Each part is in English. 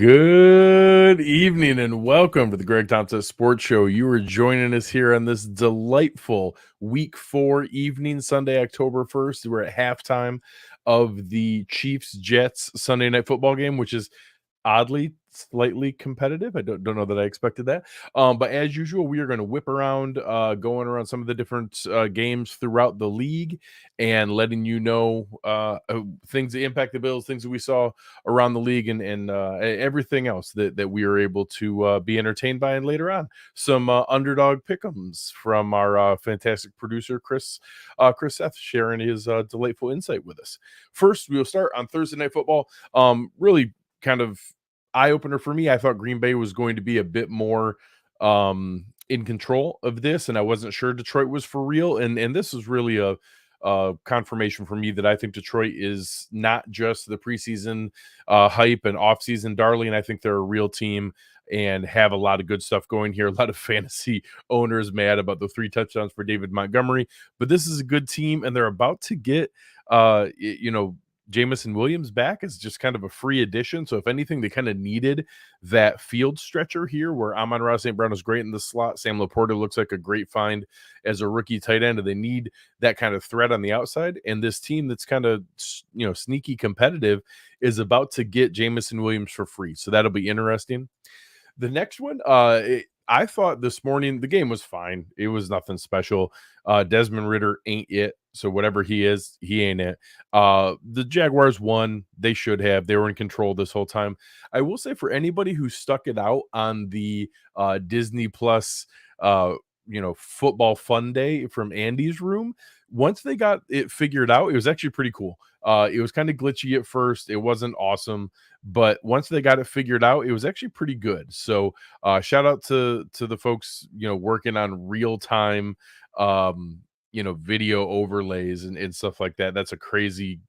Good evening and welcome to the Greg Tompsett Sports Show. You are joining us here on this delightful Week 4 evening, Sunday, October 1st. We're at halftime of the Chiefs-Jets Sunday Night Football game, which is oddly slightly competitive. I don't know that I expected that. But as usual, we are going to whip around, going around some of the different games throughout the league and letting you know things that impact the Bills, things that we saw around the league, and everything else that we are able to be entertained by. And later on, some underdog pick'ems from our fantastic producer, Chris Seth, sharing his delightful insight with us. First, we'll start on Thursday Night Football. Really kind of eye-opener for me. I thought Green Bay was going to be a bit more in control of this, and I wasn't sure Detroit was for real. And this was really a confirmation for me that I think Detroit is not just the preseason hype and offseason darling. I think they're a real team and have a lot of good stuff going here. A lot of fantasy owners mad about the 3 touchdowns for David Montgomery, but this is a good team, and they're about to get Jameson Williams back as just kind of a free addition. So if anything, they kind of needed that field stretcher here where Amon-Ra St. Brown is great in the slot. Sam Laporta looks like a great find as a rookie tight end, and they need that kind of threat on the outside. And this team that's kind of, sneaky competitive is about to get Jameson Williams for free. So that'll be interesting. The next one, I thought this morning the game was fine. It was nothing special. Desmond Ridder ain't it. So whatever he is, he ain't it. The Jaguars won. They should have. They were in control this whole time. I will say for anybody who stuck it out on the Disney Plus, football fun day from Andy's room, once they got it figured out, it was actually pretty cool. It was kind of glitchy at first. It wasn't awesome, but once they got it figured out, it was actually pretty good. So shout out to the folks, working on real time, video overlays and stuff like that. That's a crazy,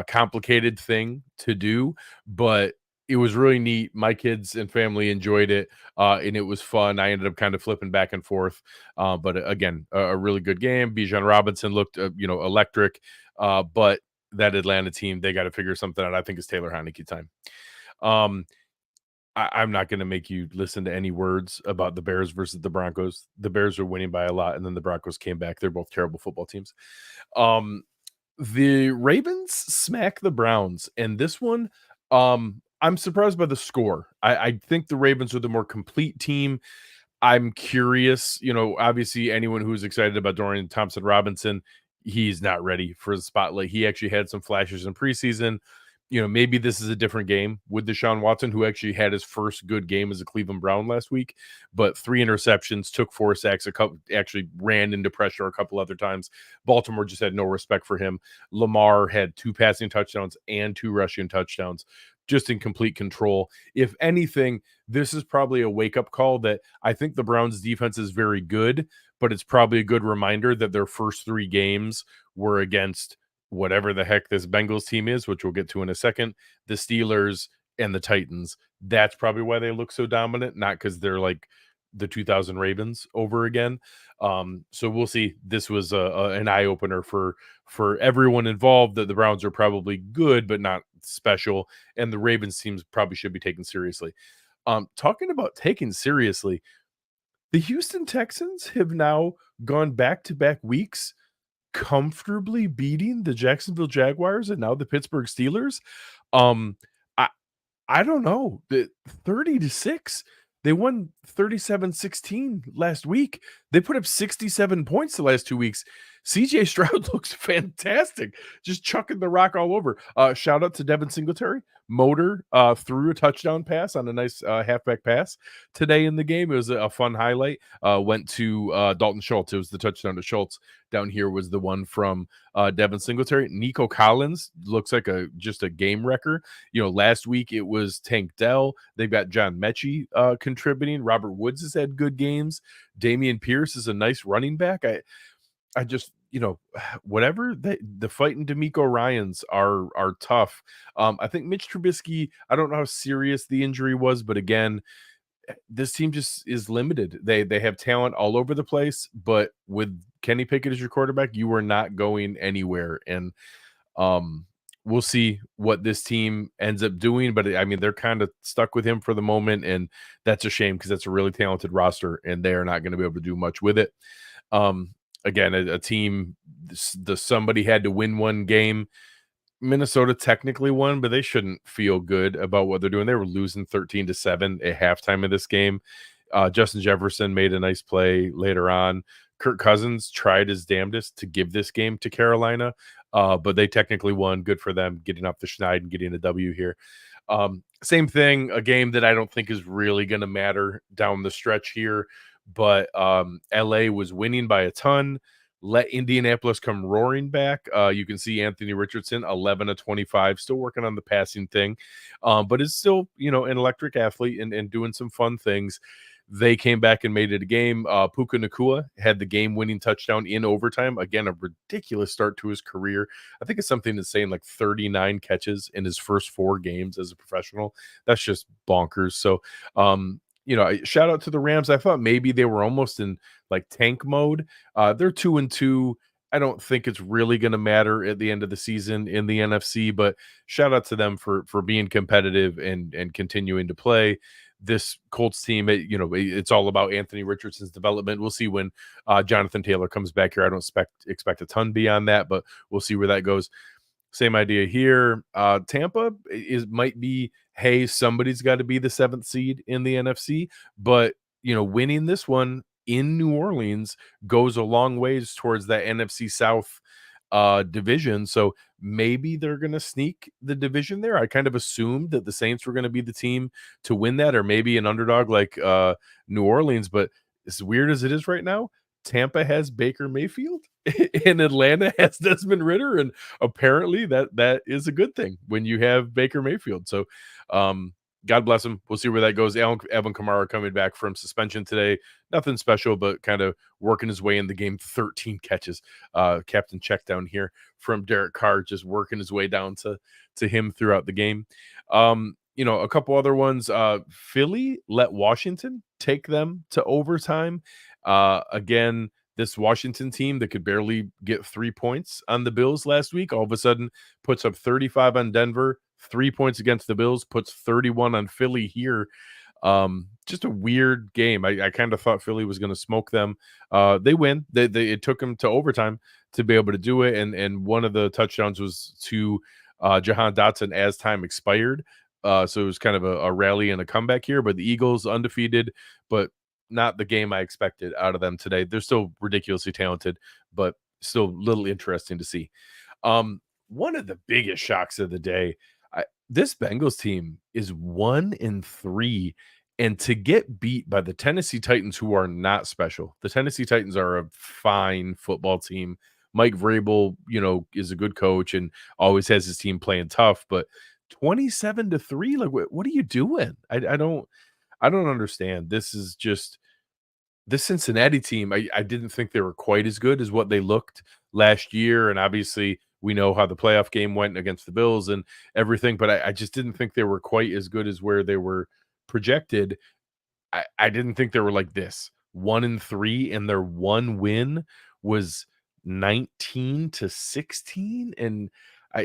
complicated thing to do, but it was really neat. My kids and family enjoyed it, and it was fun. I ended up kind of flipping back and forth, but again, a really good game. Bijan Robinson looked, electric, but that Atlanta team, they got to figure something out. I think it's Taylor Heineke time. I'm not going to make you listen to any words about the Bears versus the Broncos. The Bears are winning by a lot, and then the Broncos came back. They're both terrible football teams. The Ravens smack the Browns, and this one, I'm surprised by the score. I think the Ravens are the more complete team. I'm curious, obviously anyone who's excited about Dorian Thompson-Robinson, he's not ready for the spotlight. He actually had some flashes in preseason. Maybe this is a different game with Deshaun Watson, who actually had his first good game as a Cleveland Brown last week, but 3 interceptions, took 4 sacks, actually ran into pressure a couple other times. Baltimore just had no respect for him. Lamar had 2 passing touchdowns and 2 rushing touchdowns, just in complete control. If anything, this is probably a wake-up call that I think the Browns defense is very good, but it's probably a good reminder that their first 3 games were against whatever the heck this Bengals team is, which we'll get to in a second, the Steelers and the Titans. That's probably why they look so dominant, not because they're like the 2000 Ravens over again. So we'll see. This was an eye-opener for everyone involved, that the Browns are probably good, but not special, and the Ravens teams probably should be taken seriously. Talking about taken seriously, the Houston Texans have now gone back-to-back weeks comfortably beating the Jacksonville Jaguars and now the Pittsburgh Steelers. I don't know. The 30-6. They won 37-16 last week. They put up 67 points the last 2 weeks. CJ Stroud looks fantastic, just chucking the rock all over. Shout out to Devin Singletary. Motor threw a touchdown pass on a nice halfback pass today in the game. It was a fun highlight. Went to Dalton Schultz. It was the touchdown to Schultz. Down here was the one from Devin Singletary. Nico Collins looks like just a game wrecker. Last week it was Tank Dell. They've got John Mechie contributing. Robert Woods has had good games. Damian Pierce is a nice running back. I just, whatever the fighting D'Amico Ryans are tough. I think Mitch Trubisky, I don't know how serious the injury was, but again, this team just is limited. They have talent all over the place, but with Kenny Pickett as your quarterback, you are not going anywhere. And we'll see what this team ends up doing, but I mean, they're kind of stuck with him for the moment, and that's a shame because that's a really talented roster, and they are not going to be able to do much with it. Um, Again, a team, the somebody had to win one game. Minnesota technically won, but they shouldn't feel good about what they're doing. They were losing 13-7 at halftime of this game. Justin Jefferson made a nice play later on. Kirk Cousins tried his damnedest to give this game to Carolina, but they technically won. Good for them getting off the schneid and getting a W here. Same thing, a game that I don't think is really going to matter down the stretch here, but LA was winning by a ton. Let Indianapolis come roaring back. You can see Anthony Richardson, 11-25, still working on the passing thing, but is still, an electric athlete and doing some fun things. They came back and made it a game. Puka Nacua had the game-winning touchdown in overtime. Again, a ridiculous start to his career. I think it's something that's saying like 39 catches in his first 4 games as a professional. That's just bonkers. So, shout out to the Rams. I thought maybe they were almost in like tank mode. They're 2-2. I don't think it's really going to matter at the end of the season in the NFC, but shout out to them for being competitive and continuing to play. This Colts team, it's all about Anthony Richardson's development. We'll see when Jonathan Taylor comes back here. I don't expect a ton beyond that, but we'll see where that goes. Same idea here. Tampa might be, hey, somebody's got to be the 7th seed in the NFC, but winning this one in New Orleans goes a long ways towards that NFC South division. So maybe they're going to sneak the division there. I kind of assumed that the Saints were going to be the team to win that, or maybe an underdog like New Orleans. But as weird as it is right now, Tampa has Baker Mayfield and Atlanta has Desmond Ritter, and apparently that is a good thing when you have Baker Mayfield. So God bless him. We'll see where that goes. Alvin Kamara coming back from suspension today. Nothing special, but kind of working his way in the game. 13 catches. Captain check down here from Derek Carr, just working his way down to him throughout the game. A couple other ones. Philly let Washington take them to overtime. Again, this Washington team that could barely get 3 points on the Bills last week, all of a sudden puts up 35 on Denver, 3 points against the Bills, puts 31 on Philly here. Just a weird game. I kind of thought Philly was going to smoke them. They win. It took them to overtime to be able to do it, and one of the touchdowns was to Jahan Dotson as time expired. So it was kind of a rally and a comeback here, but the Eagles undefeated, but not the game I expected out of them today. They're still ridiculously talented, but still a little interesting to see. One of the biggest shocks of the day, this Bengals team is 1-3, and to get beat by the Tennessee Titans, who are not special. The Tennessee Titans are a fine football team. Mike Vrabel, is a good coach and always has his team playing tough, but 27-3, like what are you doing? I don't understand. This is just this Cincinnati team. I didn't think they were quite as good as what they looked last year, and obviously we know how the playoff game went against the Bills and everything, but I just didn't think they were quite as good as where they were projected. I didn't think they were like this 1-3, and their one win was 19-16, and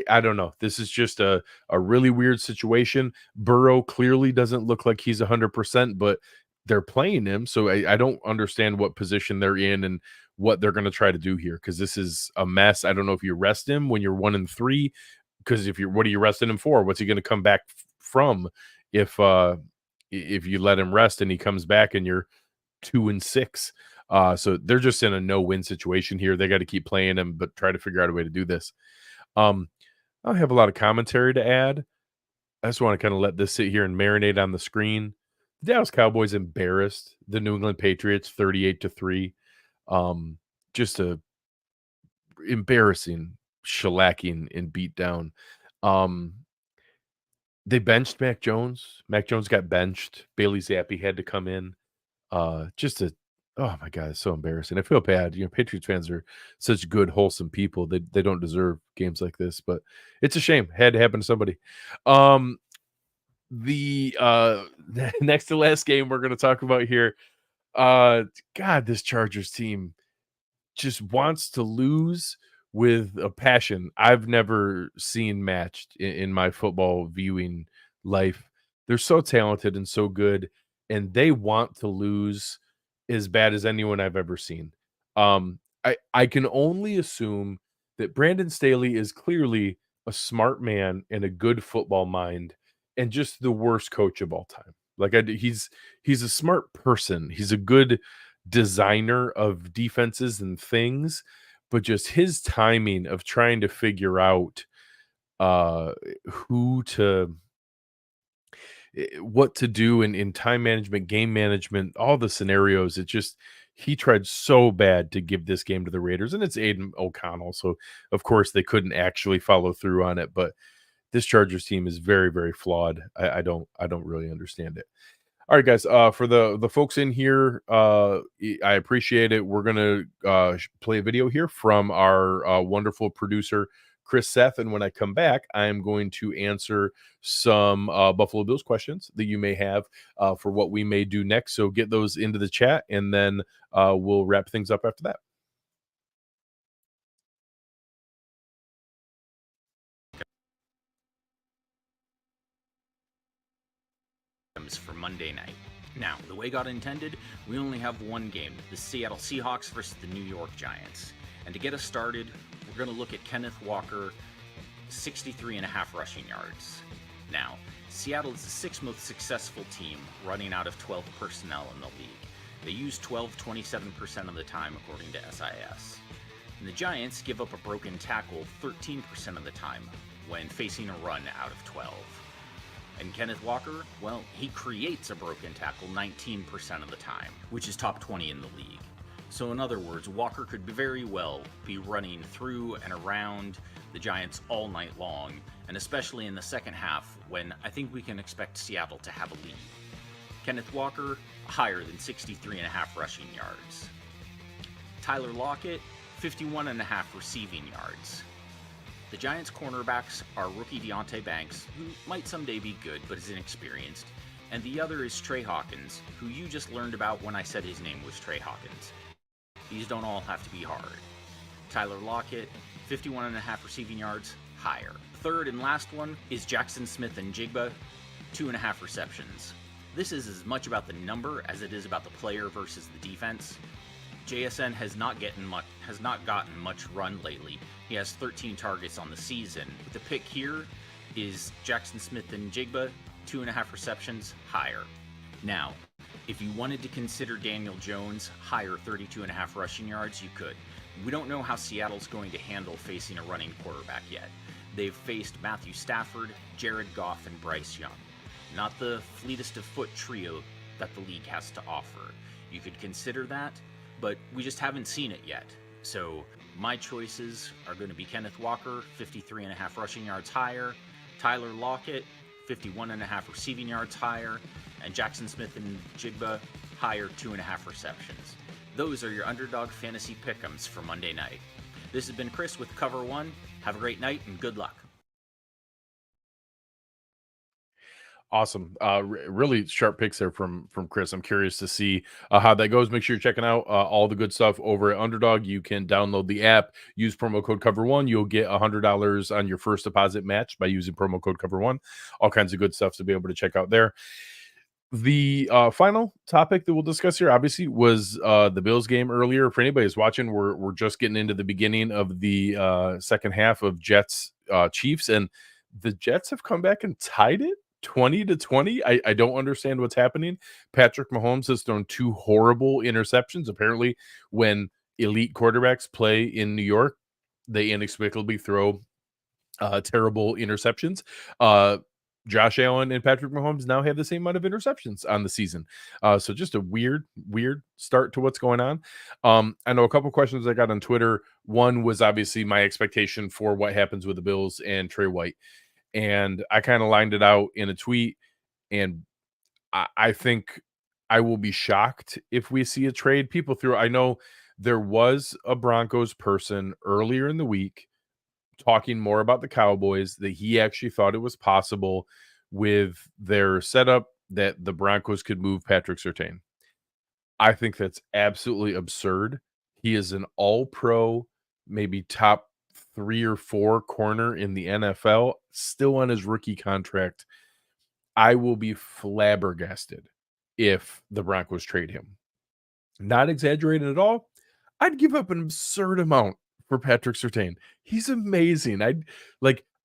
I don't know. This is just a really weird situation. Burrow clearly doesn't look like he's 100%, but they're playing him, so I don't understand what position they're in and what they're going to try to do here, because this is a mess. I don't know if you rest him when you're 1-3, because what are you resting him for? What's he going to come back from if you let him rest and he comes back and you're 2-6? So they're just in a no-win situation here. They got to keep playing him, but try to figure out a way to do this. I don't have a lot of commentary to add. I just want to kind of let this sit here and marinate on the screen. The Dallas Cowboys embarrassed the New England Patriots 38-3. Just a embarrassing shellacking and beatdown. They benched Mac Jones. Mac Jones got benched. Bailey Zappi had to come in. Oh my God, it's so embarrassing. I feel bad. Patriots fans are such good, wholesome people. They don't deserve games like this, but it's a shame. Had to happen to somebody. The next to last game we're going to talk about here. God, this Chargers team just wants to lose with a passion I've never seen matched in my football viewing life. They're so talented and so good, and they want to lose as bad as anyone I've ever seen. I can only assume that Brandon Staley is clearly a smart man and a good football mind, and just the worst coach of all time. Like he's a smart person. He's a good designer of defenses and things, but just his timing of trying to figure out uh who to what to do in time management, game management, all the scenarios. It just he tried so bad to give this game to the Raiders, and it's Aiden O'Connell, so of course they couldn't actually follow through on it. But this Chargers team is very, very flawed. I don't really understand it. All right, guys. For the folks in here, I appreciate it. We're gonna play a video here from our wonderful producer Chris Seth, and when I come back, I am going to answer some Buffalo Bills questions that you may have for what we may do next. So get those into the chat, and then we'll wrap things up after that. For Monday night. Now, the way God intended, we only have one game, the Seattle Seahawks versus the New York Giants. And to get us started, we're going to look at Kenneth Walker, 63.5 rushing yards. Now, Seattle is the sixth most successful team running out of 12 personnel in the league. They use 12 27% of the time according to SIS. And the Giants give up a broken tackle 13% of the time when facing a run out of 12. And Kenneth Walker, well, he creates a broken tackle 19% of the time, which is top 20 in the league. So in other words, Walker could very well be running through and around the Giants all night long, and especially in the second half when I think we can expect Seattle to have a lead. Kenneth Walker, higher than 63.5 rushing yards. Tyler Lockett, 51.5 receiving yards. The Giants' cornerbacks are rookie Deontay Banks, who might someday be good but is inexperienced, and the other is Trey Hawkins, who you just learned about when I said his name was Trey Hawkins. These don't all have to be hard. Tyler Lockett, 51.5 receiving yards, higher. Third and last one is Jackson Smith and Jigba, 2.5 receptions. This is as much about the number as it is about the player versus the defense. JSN has not gotten much run lately. He has 13 targets on the season. The pick here is Jackson Smith and Jigba, 2.5 receptions, higher. Now, if you wanted to consider Daniel Jones higher 32.5 rushing yards, you could. We don't know how Seattle's going to handle facing a running quarterback yet. They've faced Matthew Stafford, Jared Goff, and Bryce Young. Not the fleetest of foot trio that the league has to offer. You could consider that, but we just haven't seen it yet. So my choices are going to be Kenneth Walker, 53.5 rushing yards higher, Tyler Lockett, 51.5 receiving yards higher, and Jackson Smith and Jigba, higher 2.5 receptions. Those are your Underdog Fantasy Pick'ems for Monday night. This has been Chris with Cover One. Have a great night and good luck. Awesome. Really sharp picks there from Chris. I'm curious to see how that goes. Make sure you're checking out all the good stuff over at Underdog. You can download the app, use promo code Cover1. You'll get $100 on your first deposit match by using promo code Cover1. All kinds of good stuff to be able to check out there. The final topic that we'll discuss here, obviously, was the Bills game earlier. For anybody who's watching, we're just getting into the beginning of the second half of Jets Chiefs, and the Jets have come back and tied it 20-20. I don't understand what's happening. Patrick Mahomes has thrown two horrible interceptions. Apparently, when elite quarterbacks play in New York, they inexplicably throw terrible interceptions. Josh Allen and Patrick Mahomes now have the same amount of interceptions on the season. So just a weird start to what's going on. I know a couple questions I got on Twitter. One was obviously my expectation for what happens with the Bills and Trey White. And I kind of lined it out in a tweet. And I think I will be shocked if we see a trade. I know there was a Broncos person earlier in the week talking more about the Cowboys, that he actually thought it was possible with their setup that the Broncos could move Patrick Surtain. I think that's absolutely absurd. He is an all-pro, maybe top 3 or 4 corner in the NFL, still on his rookie contract. I will be flabbergasted if the Broncos trade him. Not exaggerating at all. I'd give up an absurd amount for Patrick Surtain. He's amazing.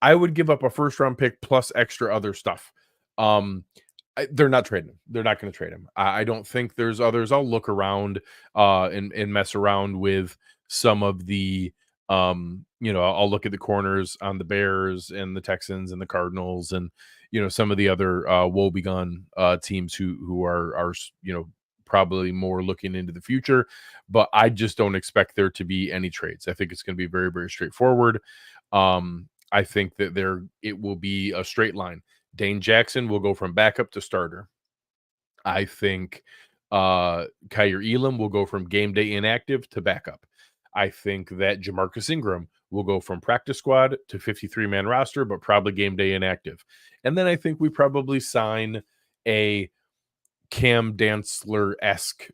I would give up a first round pick plus extra other stuff. They're not trading him. They're not going to trade him. I don't think there's others. I'll look around and mess around with some of the I'll look at the corners on the Bears and the Texans and the Cardinals and some of the other woebegone teams who are probably more looking into the future, but I just don't expect there to be any trades. I think it's going to be very, very straightforward. I think that it will be a straight line. Dane Jackson will go from backup to starter. I think Kyer Elam will go from game day inactive to backup. I think that Jamarcus Ingram will go from practice squad to 53-man roster, but probably game day inactive. And then I think we probably sign a Cam Dantzler-esque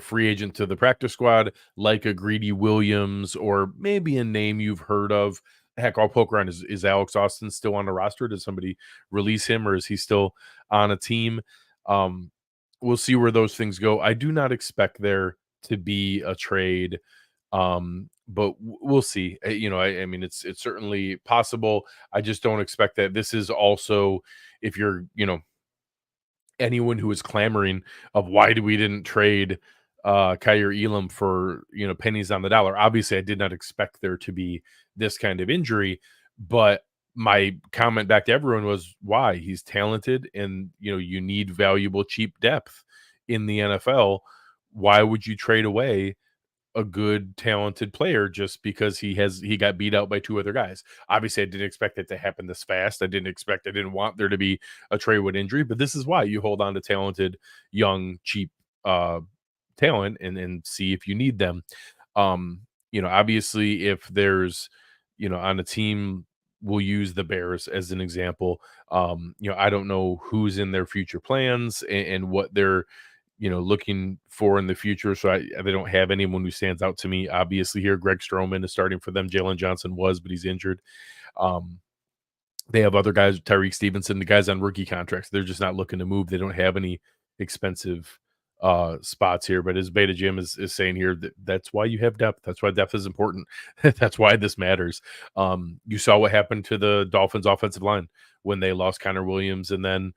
free agent to the practice squad, like a Greedy Williams or maybe a name you've heard of. Heck, I'll poke around. Is Alex Austin still on the roster? Did somebody release him, or is he still on a team? We'll see where those things go. I do not expect there to be a trade, but we'll see. I mean, it's certainly possible. I just don't expect that. This is also, if you're, anyone who is clamoring of why we didn't trade Kyer Elam for pennies on the dollar. Obviously, I did not expect there to be this kind of injury, but my comment back to everyone was why. He's talented, and you need valuable, cheap depth in the NFL. Why would you trade away a good, talented player just because he got beat out by 2 other guys? Obviously, I didn't expect it to happen this fast. I didn't want there to be a trade with injury, but this is why you hold on to talented, young, cheap talent and see if you need them. Obviously, if there's on a team, we'll use the Bears as an example. I don't know who's in their future plans and what they're looking for in the future. So they don't have anyone who stands out to me. Obviously here, Greg Stroman is starting for them. Jalen Johnson was, but he's injured. They have other guys, Tyreek Stevenson, the guys on rookie contracts. They're just not looking to move. They don't have any expensive spots here, but as Beta Jim is saying here, that's why you have depth. That's why depth is important. That's why this matters. You saw what happened to the Dolphins offensive line when they lost Connor Williams and then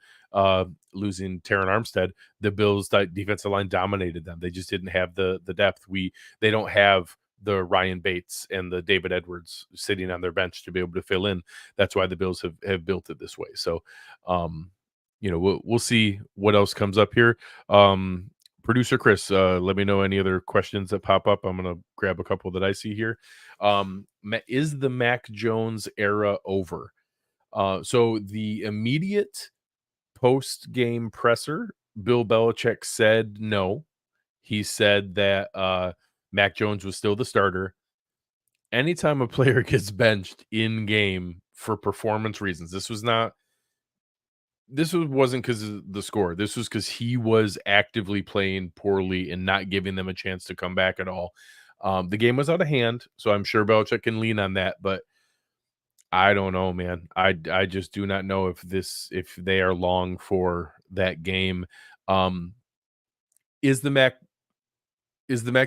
losing Terron Armstead. The Bills defensive line dominated them. They just didn't have the depth. They don't have the Ryan Bates and the David Edwards sitting on their bench to be able to fill in. That's why the Bills have built it this way. So we'll see what else comes up here. Producer Chris, let me know any other questions that pop up. I'm going to grab a couple that I see here. Is the Mac Jones era over? So the immediate post-game presser, Bill Belichick said no. He said that Mac Jones was still the starter. Anytime a player gets benched in game for performance reasons, this wasn't because of the score. This was because he was actively playing poorly and not giving them a chance to come back at all. The game was out of hand, so I'm sure Belichick can lean on that, but I don't know, man. I just do not know if they are long for that game. Is the Mac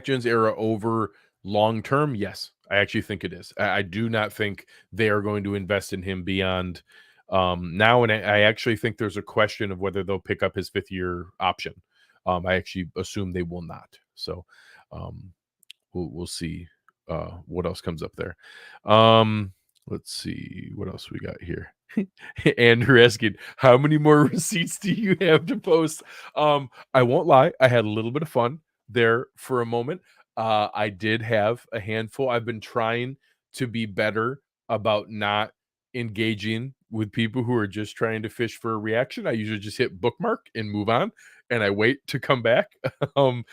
Jones era over long term? Yes, I actually think it is. I do not think they are going to invest in him beyond now, and I actually think there's a question of whether they'll pick up his 5th-year option. I actually assume they will not. So we'll see what else comes up there. Let's see what else we got here. Andrew asking, how many more receipts do you have to post? I won't lie, I had a little bit of fun there for a moment. I did have a handful. I've been trying to be better about not engaging with people who are just trying to fish for a reaction. I usually just hit bookmark and move on, and I wait to come back and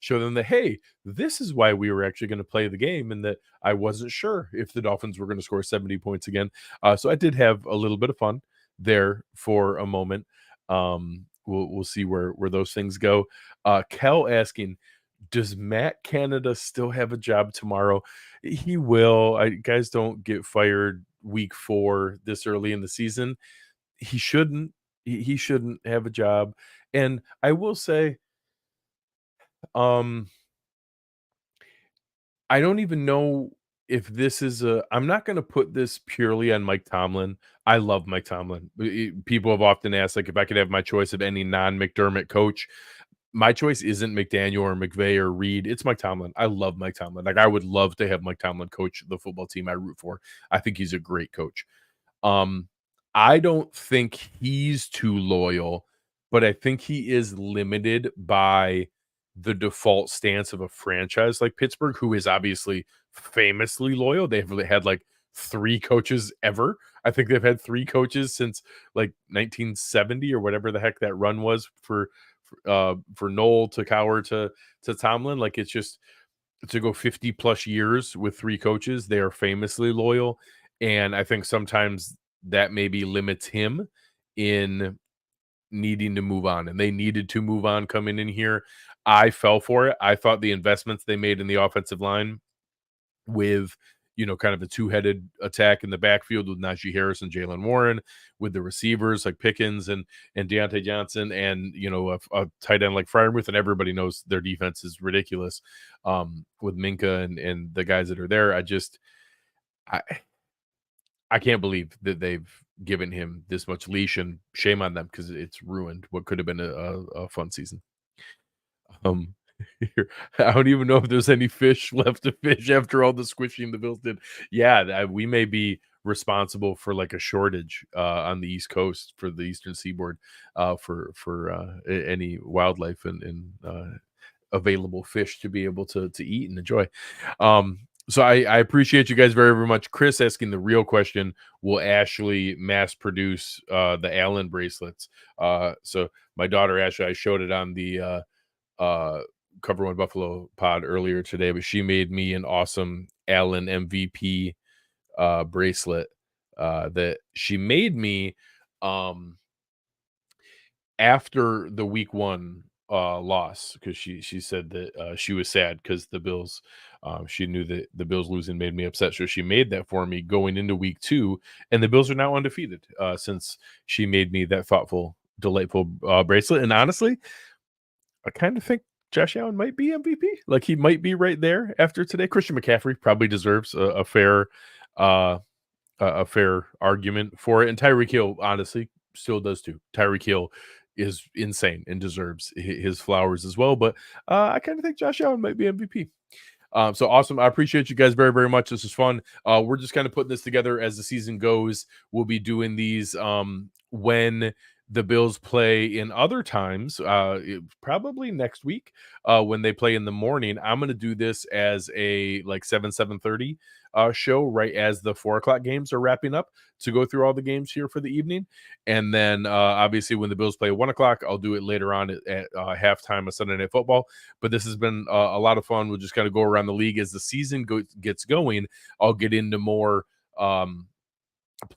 show them that, hey, this is why we were actually going to play the game, and that I wasn't sure if the Dolphins were going to score 70 points again. So I did have a little bit of fun there for a moment. We'll see where those things go. Kel asking, Does Matt Canada still have a job tomorrow? He will. Guys don't get fired week 4 this early in the season. He shouldn't. He shouldn't have a job. And I will say, um, I don't even know if this is a I'm not gonna put this purely on Mike Tomlin. I love Mike Tomlin. People have often asked, like, if I could have my choice of any non-McDermott coach, my choice isn't McDaniel or McVay or Reed. It's Mike Tomlin. I love Mike Tomlin. Like, I would love to have Mike Tomlin coach the football team I root for. I think he's a great coach. Um, I don't think he's too loyal, but I think he is limited by the default stance of a franchise like Pittsburgh, who is obviously famously loyal. They've really had like 3 coaches ever. I think they've had 3 coaches since like 1970 or whatever the heck that run was for Noel to Cowher to Tomlin. Like, it's just to go 50 plus years with 3 coaches. They are famously loyal, and I think sometimes that maybe limits him in needing to move on, and they needed to move on coming in here. I fell for it. I thought the investments they made in the offensive line with, kind of a two-headed attack in the backfield with Najee Harris and Jalen Warren, with the receivers like Pickens and Deontay Johnson, and a tight end like Freiermuth, and everybody knows their defense is ridiculous. With Minka and the guys that are there, I I can't believe that they've given him this much leash, and shame on them because it's ruined what could have been a fun season. Um, I don't even know if there's any fish left to fish after all the squishing the Bills did. Yeah, we may be responsible for like a shortage on the East Coast for the Eastern Seaboard for any wildlife and available fish to be able to eat and enjoy. So I appreciate you guys very, very much. Chris asking the real question: will Ashley mass produce the Allen bracelets? So my daughter Ashley, I showed it on the Cover One Buffalo pod earlier today, but she made me an awesome Allen MVP bracelet that she made me after the week 1 loss, because she said that she was sad because the Bills, she knew that the Bills losing made me upset, so she made that for me going into week 2, and the Bills are now undefeated since she made me that thoughtful, delightful bracelet. And honestly, I kind of think Josh Allen might be MVP. Like, he might be right there after today. Christian McCaffrey probably deserves a fair uh a fair argument for it. And Tyreek Hill honestly still does too. Tyreek Hill is insane and deserves his flowers as well. But I kind of think Josh Allen might be MVP. So awesome. I appreciate you guys very, very much. This is fun. We're just kind of putting this together as the season goes. We'll be doing these when the Bills play in other times, probably next week when they play in the morning. I'm going to do this as a like 7:30 show right as the 4 o'clock games are wrapping up to go through all the games here for the evening. And then obviously when the Bills play 1 o'clock, I'll do it later on at halftime of Sunday Night Football. But this has been a lot of fun. We'll just kind of go around the league as the season gets going. I'll get into more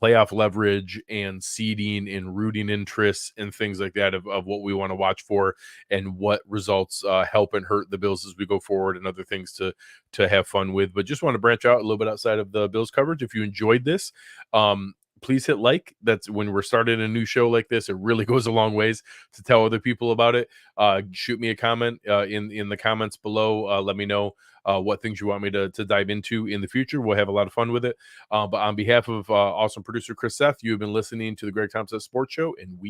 playoff leverage and seeding and rooting interests and things like that of what we want to watch for and what results help and hurt the Bills as we go forward, and other things to have fun with. But just want to branch out a little bit outside of the Bills coverage. If you enjoyed this, please hit like. That's when we're starting a new show like this. It really goes a long ways to tell other people about it. Shoot me a comment in the comments below. Let me know what things you want me to dive into in the future. We'll have a lot of fun with it. But on behalf of awesome producer Chris Seth, you have been listening to the Greg Tompsett Sports Show, and we